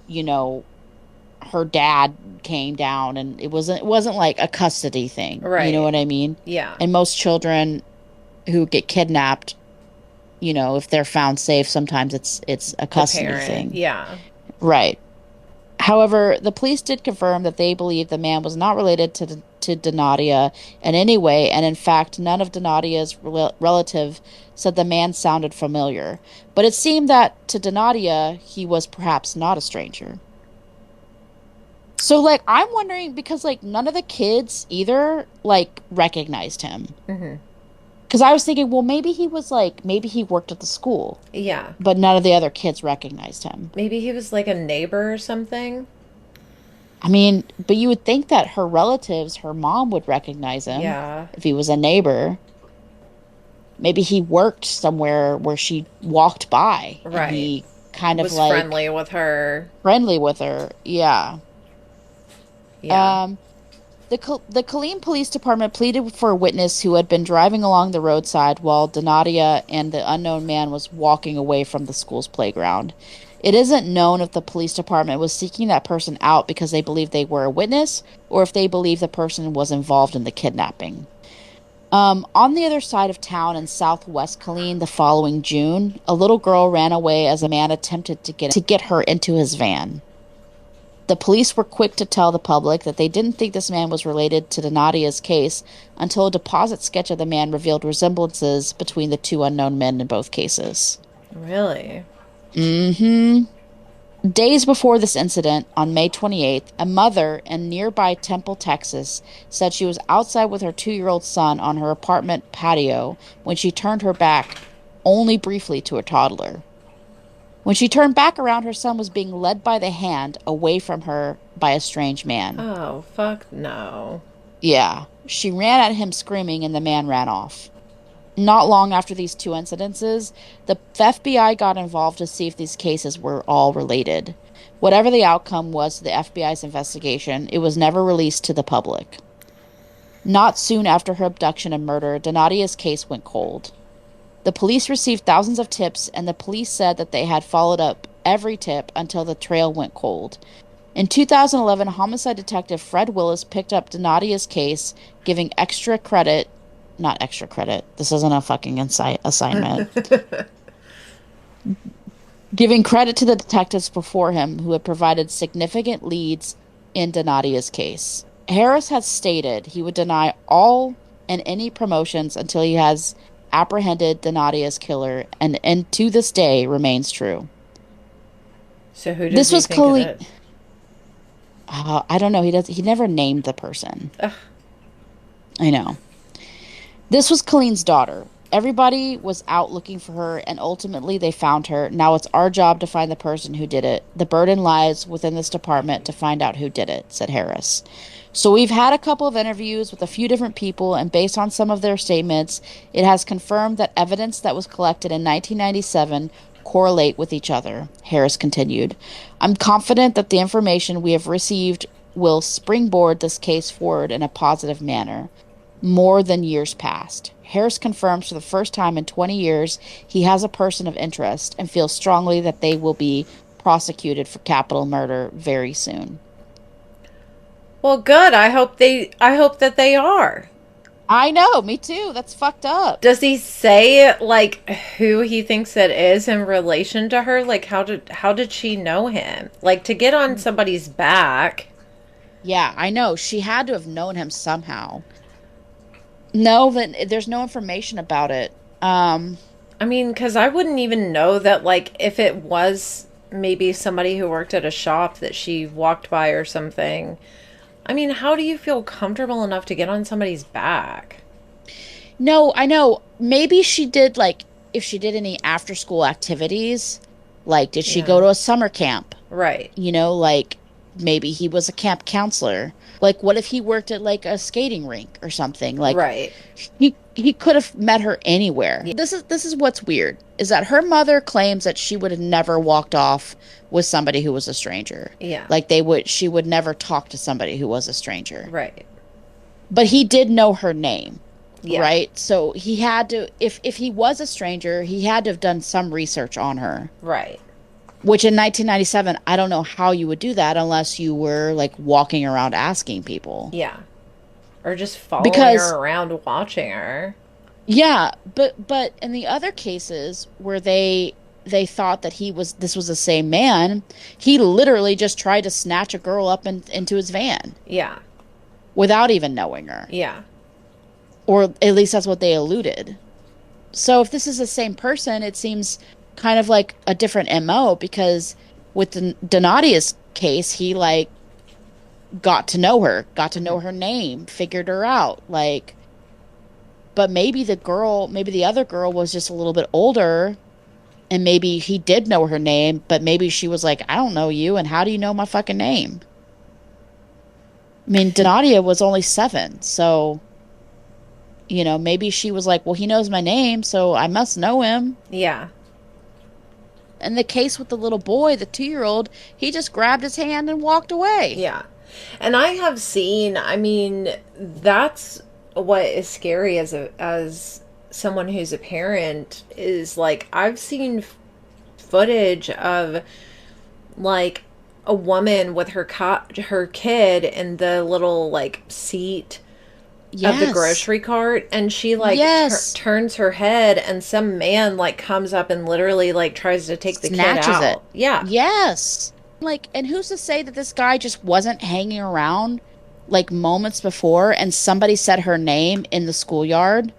you know, her dad came down and it wasn't like a custody thing. Right. You know what I mean? Yeah. And most children who get kidnapped, you know, if they're found safe, sometimes it's a custody thing. Yeah. Right. However, the police did confirm that they believe the man was not related to Danydia in any way, and in fact, none of Danydia's relative said the man sounded familiar. But it seemed that to Danydia, he was perhaps not a stranger. So, like, I'm wondering, because, like, none of the kids either, like, recognized him. Mm-hmm. Because I was thinking, well, maybe he worked at the school. Yeah. But none of the other kids recognized him. Maybe he was, like, a neighbor or something? I mean, but you would think that her relatives, her mom would recognize him. Yeah. If he was a neighbor. Maybe he worked somewhere where she walked by. Right. And he kind of, was like... friendly with her. Friendly with her, yeah. Yeah. The Killeen Police Department pleaded for a witness who had been driving along the roadside while Danydia and the unknown man was walking away from the school's playground. It isn't known if the police department was seeking that person out because they believed they were a witness or if they believed the person was involved in the kidnapping. On the other side of town in southwest Killeen the following June, a little girl ran away as a man attempted to get her into his van. The police were quick to tell the public that they didn't think this man was related to Danydia's case until a deposit sketch of the man revealed resemblances between the two unknown men in both cases. Really? Mm-hmm. Days before this incident, on May 28th, a mother in nearby Temple, Texas, said she was outside with her 2-year-old son on her apartment patio when she turned her back, only briefly, to a toddler. When she turned back around, her son was being led by the hand away from her by a strange man. Oh, fuck no. Yeah. She ran at him screaming, and the man ran off. Not long after these two incidences, the FBI got involved to see if these cases were all related. Whatever the outcome was to the FBI's investigation, it was never released to the public. Not soon after her abduction and murder, Danydia's case went cold. The police received thousands of tips, and the police said that they had followed up every tip until the trail went cold. In 2011, homicide detective Fred Willis picked up Danydia's case, giving extra credit. Not extra credit. This isn't a fucking assignment. Giving credit to the detectives before him who had provided significant leads in Danydia's case. Harris has stated he would deny all and any promotions until he has apprehended Danydia's killer, and to this day remains true. So who did this was think of it? I don't know. He never named the person. Ugh. I know. This was Killeen's daughter. Everybody was out looking for her, and ultimately they found her. Now it's our job to find the person who did it. The burden lies within this department to find out who did it, said Harris. So we've had a couple of interviews with a few different people, and based on some of their statements, it has confirmed that evidence that was collected in 1997 correlate with each other, Harris continued. I'm confident that the information we have received will springboard this case forward in a positive manner, more than years past. Harris confirms for the first time in 20 years he has a person of interest and feels strongly that they will be prosecuted for capital murder very soon. Well, good. I hope that they are. I know, me too. That's fucked up. Does he say, like, who he thinks it is in relation to her? Like, how did she know him? Like, to get on somebody's back. Yeah, I know. She had to have known him somehow. No, then there's no information about it. I mean, because I wouldn't even know that, like, if it was maybe somebody who worked at a shop that she walked by or something. I mean, how do you feel comfortable enough to get on somebody's back? No, I know. Maybe she did, like, if she did any after school activities, like, did she go Yeah. to a summer camp? Right. Like, maybe he was a camp counselor. Like, what if he worked at, like, a skating rink or something? Like, Right. he could have met her anywhere. This is what's weird, is that her mother claims that she would have never walked off with somebody who was a stranger. Yeah. Like, she would never talk to somebody who was a stranger. Right. But he did know her name. Yeah. Right? So he had to, if he was a stranger, he had to have done some research on her. Right. Which in 1997, I don't know how you would do that unless you were like walking around asking people. Yeah. Or just following her around watching her. Yeah, but in the other cases where they thought that this was the same man, he literally just tried to snatch a girl up into his van. Yeah. Without even knowing her. Yeah. Or at least that's what they alluded. So if this is the same person, it seems kind of like a different MO, because with Danydia's case, he like got to know her name, figured her out, like. But maybe the other girl was just a little bit older, and maybe he did know her name, but maybe she was like, I don't know you, and how do you know my fucking name? I mean, Danydia was only 7, so, maybe she was like, well, he knows my name, so I must know him. Yeah. And the case with the little boy, the 2-year-old, he just grabbed his hand and walked away. Yeah. And I have seen, I mean, that's what is scary as someone who's a parent, is like, I've seen footage of like a woman with her kid in the little like seat of the grocery cart, and she like turns her head, and some man like comes up and literally like tries to take the kid out. It. Yeah. Yes. Like, and who's to say that this guy just wasn't hanging around like moments before and somebody said her name in the schoolyard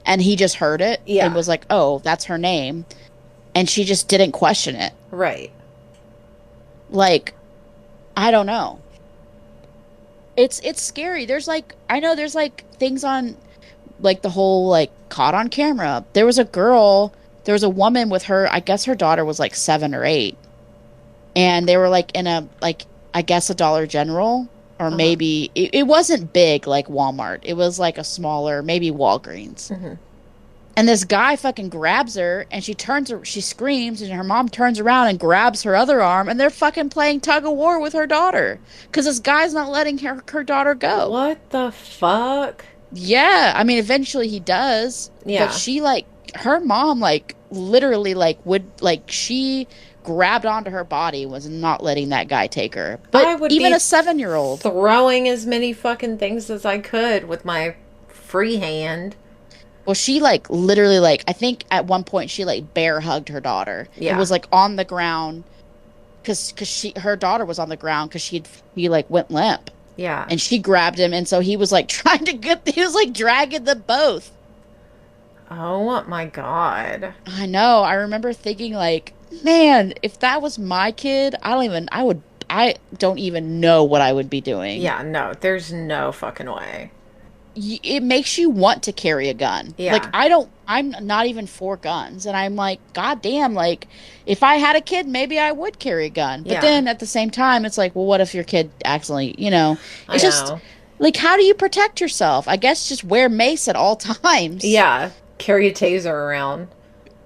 and he just heard it and was like, oh, that's her name, and she just didn't question it. Right. Like, I don't know. It's scary. There's like, I know there's like things on like the whole like caught on camera. There was a woman with her, I guess her daughter was like 7 or 8. And they were like in a, like, I guess a Dollar General, or maybe it wasn't big like Walmart. It was like a smaller, maybe Walgreens. Mm-hmm. And this guy fucking grabs her, and she screams, and her mom turns around and grabs her other arm, and they're fucking playing tug of war with her daughter. Because this guy's not letting her daughter go. What the fuck? Yeah. I mean, eventually he does. Yeah. But she, like, her mom, like, literally, like, she grabbed onto her body, was not letting that guy take her. But I would even be a 7-year-old. throwing as many fucking things as I could with my free hand. Well, she, like, literally, like, I think at one point she, like, bear hugged her daughter. Yeah. It was, like, on the ground, because her daughter was on the ground, because he, like, went limp. Yeah. And she grabbed him, and so he was, like, he was, like, dragging them both. Oh, my God. I know. I remember thinking, like, man, if that was my kid, I don't even know what I would be doing. Yeah, no, there's no fucking way. It makes you want to carry a gun. Yeah. Like, I'm not even for guns. And I'm like, God damn, like, if I had a kid, maybe I would carry a gun. But then at the same time, it's like, well, what if your kid accidentally, it's just, like, how do you protect yourself? I guess just wear mace at all times. Yeah. Carry a taser around.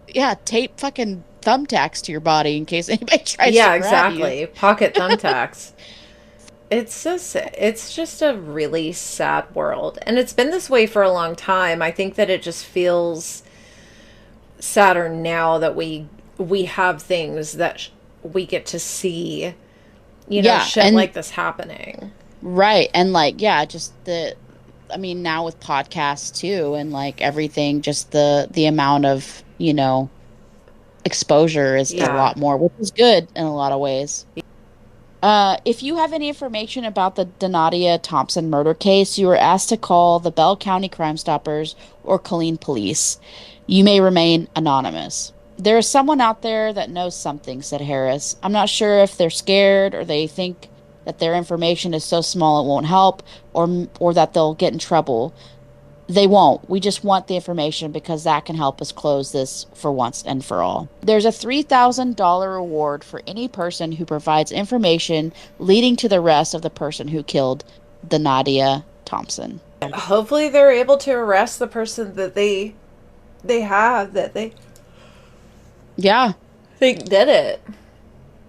Yeah. Tape fucking thumbtacks to your body in case anybody tries to grab you. Yeah, exactly. Pocket thumbtacks. It's just a really sad world. And it's been this way for a long time. I think that it just feels sadder now that we have things that we get to see, shit like this happening. Right. And like, yeah, just now with podcasts too, and like everything, just the amount of, exposure is a lot more, which is good in a lot of ways. If you have any information about the Danydia Thompson murder case, you are asked to call the Bell County Crime Stoppers or Killeen Police. You may remain anonymous. There is someone out there that knows something, said Harris. I'm not sure if they're scared or they think that their information is so small it won't help, or that they'll get in trouble. They won't. We just want the information because that can help us close this for once and for all. There's a $3,000 reward for any person who provides information leading to the arrest of the person who killed Danydia Thompson. Hopefully they're able to arrest the person that they Yeah. think did it.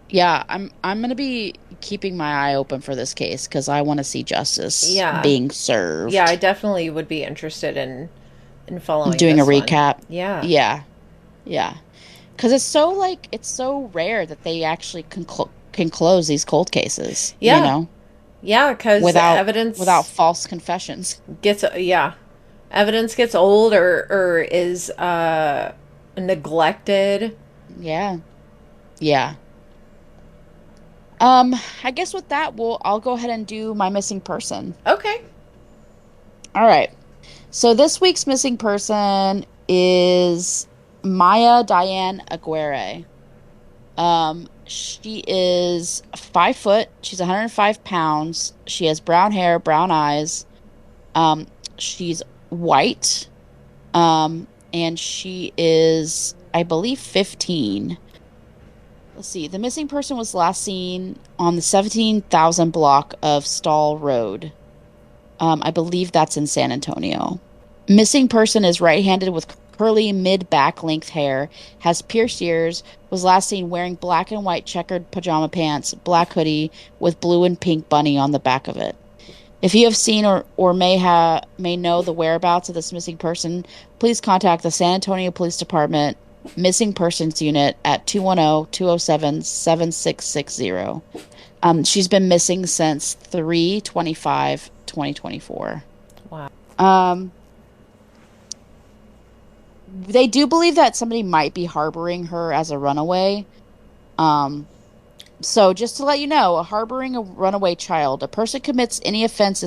Yeah, I'm going to be keeping my eye open for this case because I want to see justice being served. Yeah, I definitely would be interested in following doing a this recap. One. Yeah. Yeah. Because it's so rare that they actually can close these cold cases. Yeah. You know? Yeah, because evidence without false confessions evidence gets old or is neglected. Yeah. I guess with that, I'll go ahead and do my missing person. Okay. All right. So this week's missing person is Maya Diane Aguirre. She is 5 foot. She's 105 pounds. She has brown hair, brown eyes. She's white. And she is, I believe, 15. Let's see. The missing person was last seen on the 17,000 block of Stall Road. I believe that's in San Antonio. Missing person is right-handed with curly mid-back length hair, has pierced ears, was last seen wearing black and white checkered pajama pants, black hoodie with blue and pink bunny on the back of it. If you have seen or may know the whereabouts of this missing person, please contact the San Antonio Police Department Missing Persons Unit at 210-207-7660. She's been missing since 3/25/2024. Wow. They do believe that somebody might be harboring her as a runaway. So just to let you know, harboring a runaway child, a person commits any offense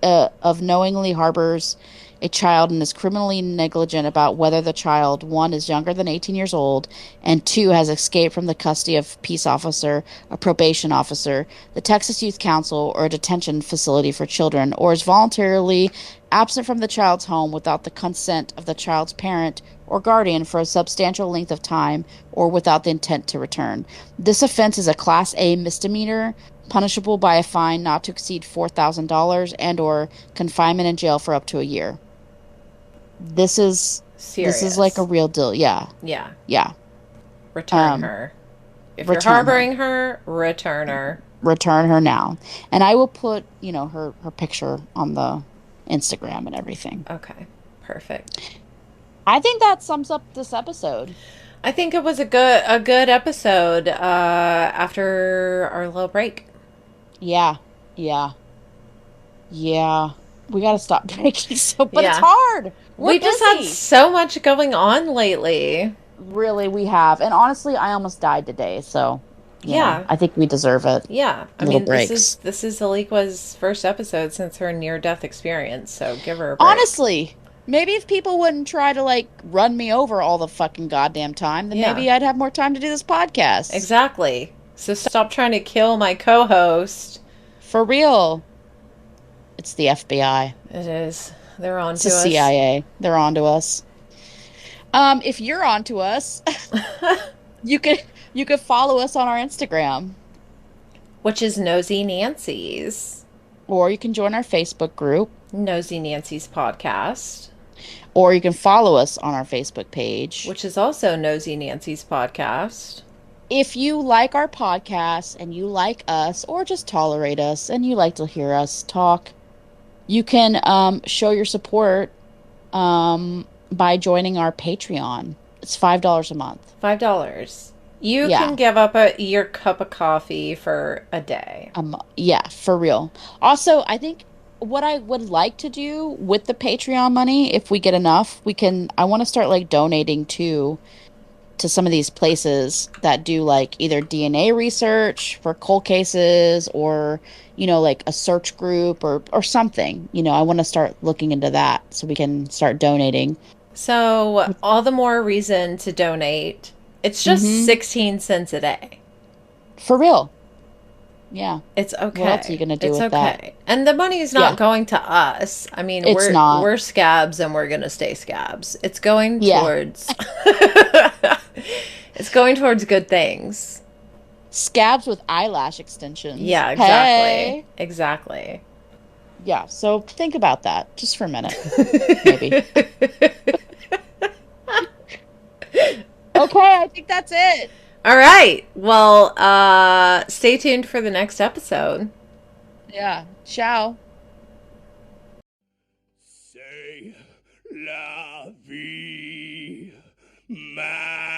of knowingly harbors a child and is criminally negligent about whether the child, 1, is younger than 18 years old, and 2, has escaped from the custody of a peace officer, a probation officer, the Texas Youth Council, or a detention facility for children, or is voluntarily absent from the child's home without the consent of the child's parent or guardian for a substantial length of time, or without the intent to return. This offense is a Class A misdemeanor, punishable by a fine not to exceed $4,000 and or confinement in jail for up to a year. This is serious. This is like a real deal. Yeah. Return her. If you're harboring her, return her. Return her now. And I will put, her picture on the Instagram and everything. Okay. Perfect. I think that sums up this episode. I think it was a good episode after our little break. Yeah. We got to stop breaking it's hard. We just had so much going on lately. Really, we have. And honestly, I almost died today, so I think we deserve it. Yeah. This is Alequah's first episode since her near-death experience, so give her a break. Honestly, maybe if people wouldn't try to, run me over all the fucking goddamn time, then maybe I'd have more time to do this podcast. Exactly. So stop trying to kill my co-host. For real. It's the FBI. It is. They're on to us. It's the CIA. They're on to us. If you're on to us, you could follow us on our Instagram, which is Nosy Nancy's. Or you can join our Facebook group, Nosy Nancy's Podcast. Or you can follow us on our Facebook page, which is also Nosy Nancy's Podcast. If you like our podcast and you like us, or just tolerate us and you like to hear us talk, you can show your support by joining our Patreon. It's $5 a month. $5. You can give up your cup of coffee for a day. Yeah, for real. Also, I think what I would like to do with the Patreon money, if we get enough, I want to start donating to to some of these places that do like either DNA research for cold cases or, like a search group or something. I want to start looking into that so we can start donating. So all the more reason to donate. It's just 16 cents a day. For real. Yeah. It's okay. What else are you going to do with that? And the money is not going to us. I mean, we're scabs and we're going to stay scabs. It's going towards it's going towards good things. Scabs with eyelash extensions. Yeah, exactly. Hey. Exactly. Yeah, so think about that just for a minute. Maybe. Okay, I think that's it. All right. Well, stay tuned for the next episode. Yeah. Ciao. C'est la vie, ma